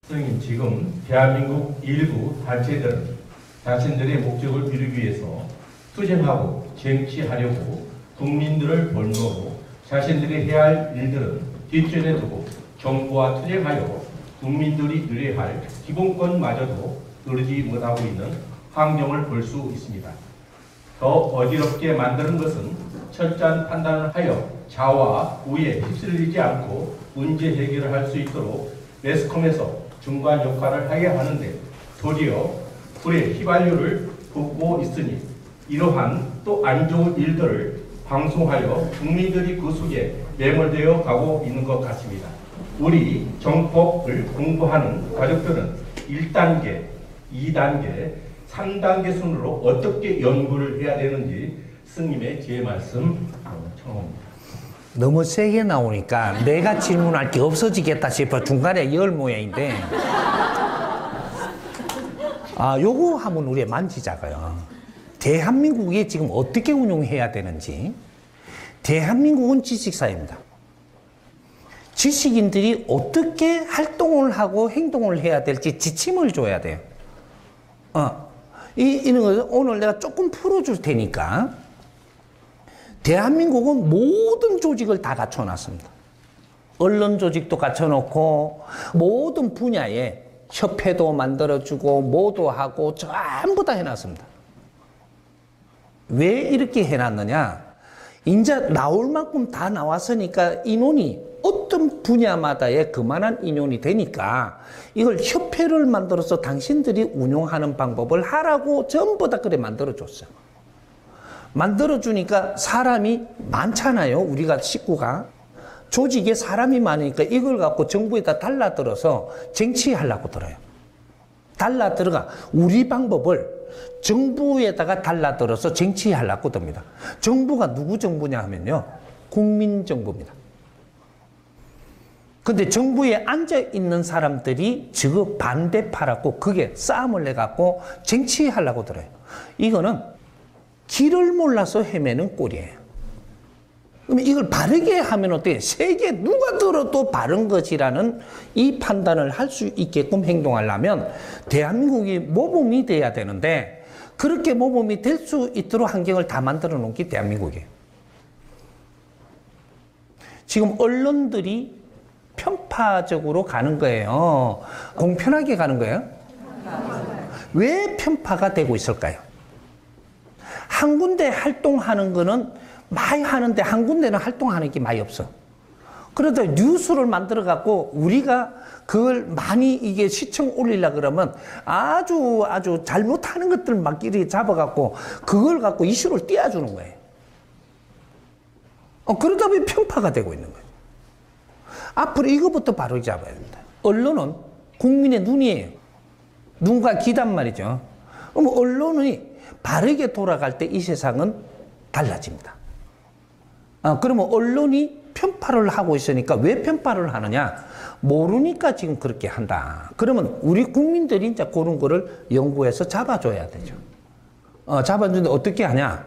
선생님, 지금 대한민국 일부 단체들은 자신들의 목적을 이루기 위해서 투쟁하고 쟁취하려고 국민들을 볼모로 자신들이 해야 할 일들은 뒷전에 두고 정부와 투쟁하여 국민들이 누려야 할 기본권마저도 누리지 못하고 있는 환경을 볼 수 있습니다. 더 어지럽게 만드는 것은 철저한 판단을 하여 좌와 우에 휩쓸리지 않고 문제 해결을 할 수 있도록 매스컴에서 중간 역할을 해야 하는데 도리어 불의 휘발유를 붓고 있으니 이러한 또 안 좋은 일들을 방송하여 국민들이 그 속에 매몰되어 가고 있는 것 같습니다. 우리 정법을 공부하는 가족들은 1단계, 2단계, 3단계 순으로 어떻게 연구를 해야 되는지 스님의 제 말씀 청합니다. 너무 세게 나오니까 내가 질문할 게 없어지겠다 싶어 중간에 열 모양인데 요거 한번 우리 만지자고요. 대한민국이 지금 어떻게 운영해야 되는지. 대한민국은 지식사회입니다. 지식인들이 어떻게 활동을 하고 행동을 해야 될지 지침을 줘야 돼요. 이런 것을 오늘 내가 조금 풀어줄 테니까. 대한민국은 모든 조직을 다 갖춰놨습니다. 언론 조직도 갖춰놓고 모든 분야에 협회도 만들어주고 뭐도 하고 전부 다 해놨습니다. 왜 이렇게 해놨느냐? 이제 나올 만큼 다 나왔으니까 인원이 어떤 분야마다의 그만한 인원이 되니까 이걸 협회를 만들어서 당신들이 운용하는 방법을 하라고 전부 다 그래 만들어줬어요. 만들어주니까 사람이 많잖아요. 우리가 식구가. 조직에 사람이 많으니까 이걸 갖고 정부에다 달라들어서 쟁취하려고 들어요. 달라들어가 우리 방법을 정부에다가 달라들어서 쟁취하려고 듭니다. 정부가 누구 정부냐 하면요. 국민정부입니다. 근데 정부에 앉아있는 사람들이 저 반대파라고 그게 싸움을 해갖고 쟁취하려고 들어요. 이거는 길을 몰라서 헤매는 꼴이에요. 그러면 이걸 바르게 하면 어떻게 세계 누가 들어도 바른 것이라는 이 판단을 할 수 있게끔 행동하려면 대한민국이 모범이 돼야 되는데 그렇게 모범이 될 수 있도록 환경을 다 만들어 놓은 게 대한민국이에요. 지금 언론들이 편파적으로 가는 거예요. 공편하게 가는 거예요. 왜 편파가 되고 있을까요? 한 군데 활동하는 거는 많이 하는데 한 군데는 활동하는 게 많이 없어. 그래도 뉴스를 만들어 갖고 우리가 그걸 많이 이게 시청 올리려고 그러면 아주 잘못하는 것들만 끼리 잡아 갖고 그걸 갖고 이슈를 띄워주는 거예요. 그러다 보니 편파가 되고 있는 거예요. 앞으로 이것부터 바로 잡아야 됩니다. 언론은 국민의 눈이에요. 눈과 귀단 말이죠. 그럼 언론이 바르게 돌아갈 때 이 세상은 달라집니다. 그러면 언론이 편파를 하고 있으니까 왜 편파를 하느냐? 모르니까 지금 그렇게 한다. 그러면 우리 국민들이 이제 그런 거를 연구해서 잡아줘야 되죠. 잡아주는데 어떻게 하냐?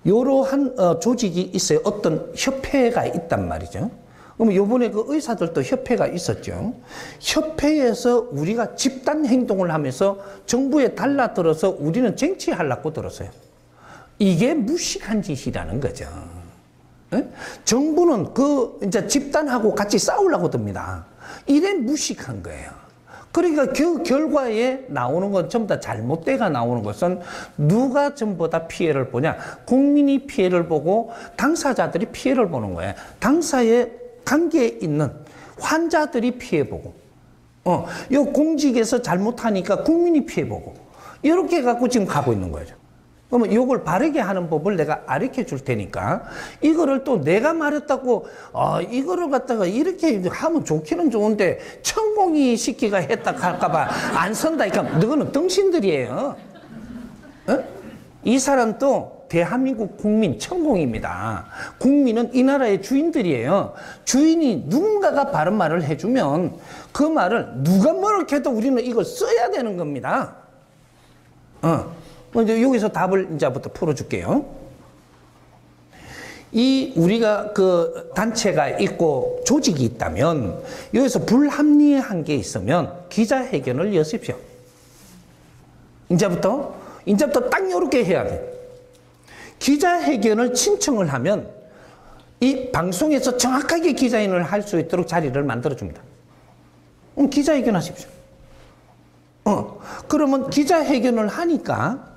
이러한 조직이 있어요. 어떤 협회가 있단 말이죠. 그러면 요번에 그 의사들도 협회가 있었죠. 협회에서 우리가 집단 행동을 하면서 정부에 달라들어서 우리는 쟁취하려고 들었어요. 이게 무식한 짓이라는 거죠. 에? 정부는 이제 집단하고 같이 싸우려고 듭니다. 이래 무식한 거예요. 그러니까 그 결과에 나오는 건 전부 다 잘못돼가 나오는 것은 누가 전부 다 피해를 보냐? 국민이 피해를 보고 당사자들이 피해를 보는 거예요. 당사에 관계에 있는 환자들이 피해보고, 이 공직에서 잘못하니까 국민이 피해보고, 이렇게 갖고 지금 가고 있는 거죠. 그러면 이걸 바르게 하는 법을 내가 가르쳐 줄 테니까, 이거를 또 내가 말했다고, 이거를 갖다가 이렇게 하면 좋기는 좋은데, 천공이 시키가 했다 할까봐 안 선다니까, 너는 등신들이에요. 이 사람도 대한민국 국민 천공입니다. 국민은 이 나라의 주인들이에요. 주인이 누군가가 바른 말을 해주면 그 말을 누가 뭐렇게 해도 우리는 이걸 써야 되는 겁니다. 이제 여기서 답을 이제부터 풀어줄게요. 우리가 그 단체가 있고 조직이 있다면 여기서 불합리한 게 있으면 기자회견을 여십시오. 이제부터 딱 요렇게 해야 돼. 기자회견을 신청을 하면 이 방송에서 정확하게 기자회견을 할 수 있도록 자리를 만들어줍니다. 기자회견 하십시오. 그러면 기자회견을 하니까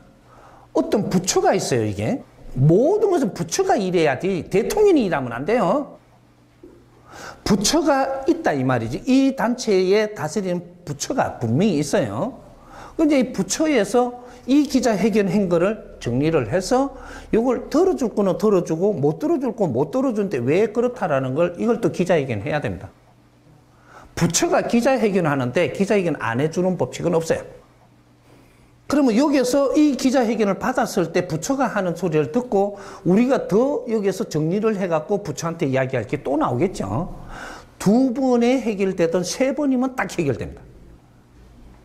어떤 부처가 있어요, 이게. 모든 것은 부처가 일해야지 대통령이 일하면 안 돼요. 부처가 있다 이 말이지. 이 단체에 다스리는 부처가 분명히 있어요. 근데 이 부처에서 이 기자회견 한 거를 정리를 해서 이걸 들어줄 거는 들어주고 못 들어줄 거 못 들어주는데 왜 그렇다라는 걸 이걸 또 기자회견 해야 됩니다. 부처가 기자회견 하는데 기자회견 안 해주는 법칙은 없어요. 그러면 여기서 이 기자회견을 받았을 때 부처가 하는 소리를 듣고 우리가 더 여기서 정리를 해갖고 부처한테 이야기할 게 또 나오겠죠. 2번에 해결되든 3번이면 딱 해결됩니다.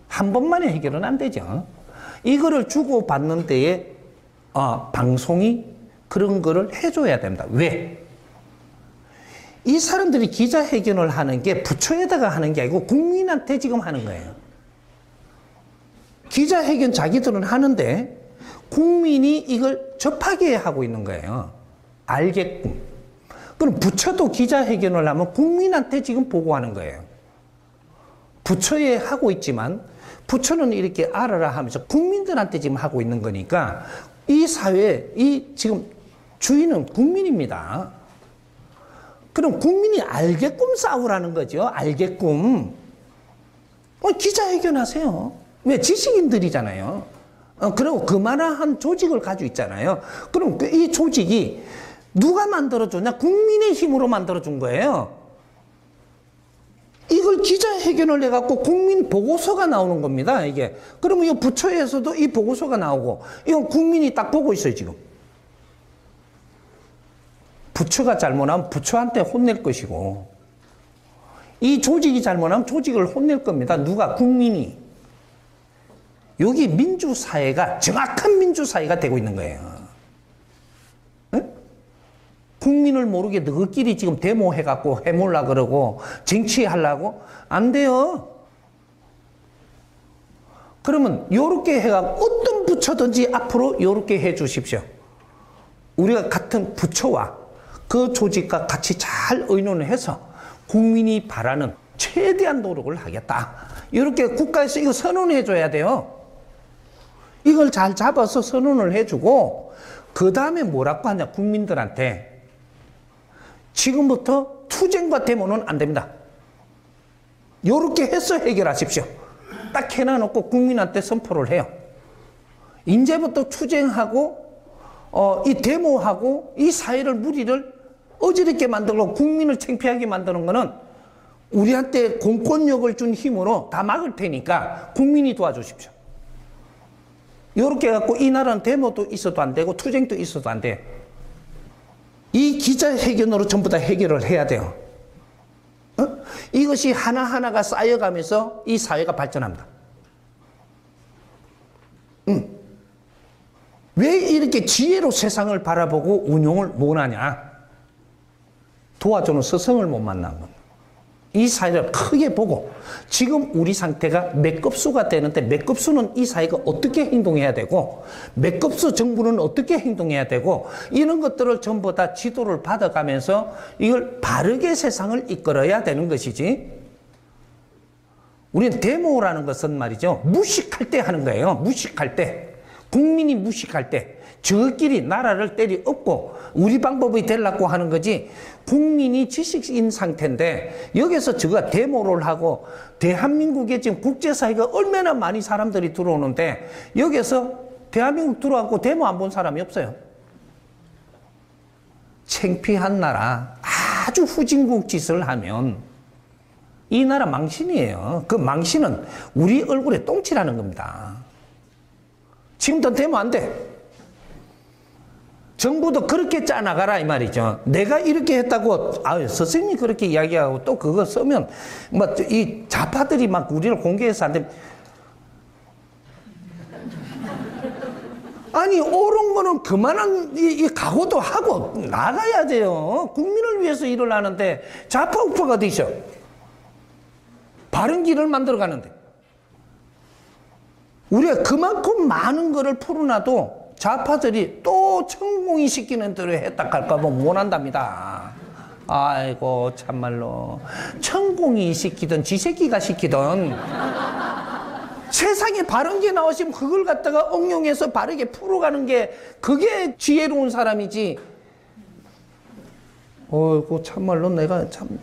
한 번만에 해결은 안 되죠. 이거를 주고받는 데에 방송이 그런 거를 해줘야 됩니다. 왜? 이 사람들이 기자회견을 하는 게 부처에다가 하는 게 아니고 국민한테 지금 하는 거예요. 기자회견 자기들은 하는데 국민이 이걸 접하게 하고 있는 거예요. 알게끔. 그럼 부처도 기자회견을 하면 국민한테 지금 보고하는 거예요. 부처에 하고 있지만 부처는 이렇게 알아라 하면서 국민들한테 지금 하고 있는 거니까 이 사회, 지금 주인은 국민입니다. 그럼 국민이 알게끔 싸우라는 거죠. 알게끔. 기자회견 하세요. 왜? 지식인들이잖아요. 그리고 그만한 조직을 가지고 있잖아요. 그럼 이 조직이 누가 만들어줬냐? 국민의 힘으로 만들어준 거예요. 이걸 기자회견을 해갖고 국민 보고서가 나오는 겁니다, 이게. 그러면 이 부처에서도 이 보고서가 나오고, 이건 국민이 딱 보고 있어요, 지금. 부처가 잘못하면 부처한테 혼낼 것이고, 이 조직이 잘못하면 조직을 혼낼 겁니다. 누가? 국민이. 여기 민주사회가 정확한 민주사회가 되고 있는 거예요. 응? 국민을 모르게 너희끼리 지금 데모해갖고 해몰라 그러고 정치하려고? 안 돼요. 그러면 요렇게 해갖고 어떤 부처든지 앞으로 요렇게 해 주십시오. 우리가 같은 부처와 그 조직과 같이 잘 의논을 해서 국민이 바라는 최대한 노력을 하겠다. 이렇게 국가에서 이거 선언해 줘야 돼요. 이걸 잘 잡아서 선언을 해주고 그 다음에 뭐라고 하냐, 국민들한테 지금부터 투쟁과 데모는 안 됩니다. 요렇게 해서 해결하십시오. 딱 해놔놓고 국민한테 선포를 해요. 이제부터 투쟁하고 이 데모하고 이 사회를 무리를 어지럽게 만들고 국민을 창피하게 만드는 거는 우리한테 공권력을 준 힘으로 다 막을 테니까 국민이 도와주십시오. 이렇게 해갖고 이 나라는 데모도 있어도 안 되고 투쟁도 있어도 안 돼요. 이 기자회견으로 전부 다 해결을 해야 돼요. 이것이 하나하나가 쌓여가면서 이 사회가 발전합니다. 왜 이렇게 지혜로 세상을 바라보고 운용을 못하냐? 도와주는 스승을 못 만난 겁니다. 이 사회를 크게 보고 지금 우리 상태가 몇 급수가 되는데 몇 급수는 이 사회가 어떻게 행동해야 되고 몇 급수 정부는 어떻게 행동해야 되고 이런 것들을 전부 다 지도를 받아가면서 이걸 바르게 세상을 이끌어야 되는 것이지, 우리는 데모라는 것은 말이죠, 무식할 때 하는 거예요. 무식할 때, 국민이 무식할 때 저끼리 나라를 때리 엎고 우리 방법이 되려고 하는 거지, 국민이 지식인 상태인데 여기서 저가 데모를 하고 대한민국에 지금 국제사회가 얼마나 많이 사람들이 들어오는데 여기서 대한민국 들어와서 데모 안 본 사람이 없어요. 창피한 나라, 아주 후진국 짓을 하면 이 나라 망신이에요. 그 망신은 우리 얼굴에 똥칠하는 겁니다. 지금도 데모 안 돼. 정부도 그렇게 짜나가라 이 말이죠. 내가 이렇게 했다고 선생님이 그렇게 이야기하고 또 그거 쓰면 뭐 이 좌파들이 막 우리를 공개해서 안 되면 아니 옳은 거는 그만한 이 각오도 하고 나가야 돼요. 국민을 위해서 일을 하는데 좌파 우파가 되셔. 바른 길을 만들어 가는데 우리가 그만큼 많은 거를 풀어놔도 좌파들이 또 천공이 시키는 대로 했다 할까 봐 못한답니다. 아이고 참말로 천공이 시키든 지새끼가 시키든 세상에 바른 게 나오시면 그걸 갖다가 응용해서 바르게 풀어가는 게 그게 지혜로운 사람이지. 어이구 참말로 내가 참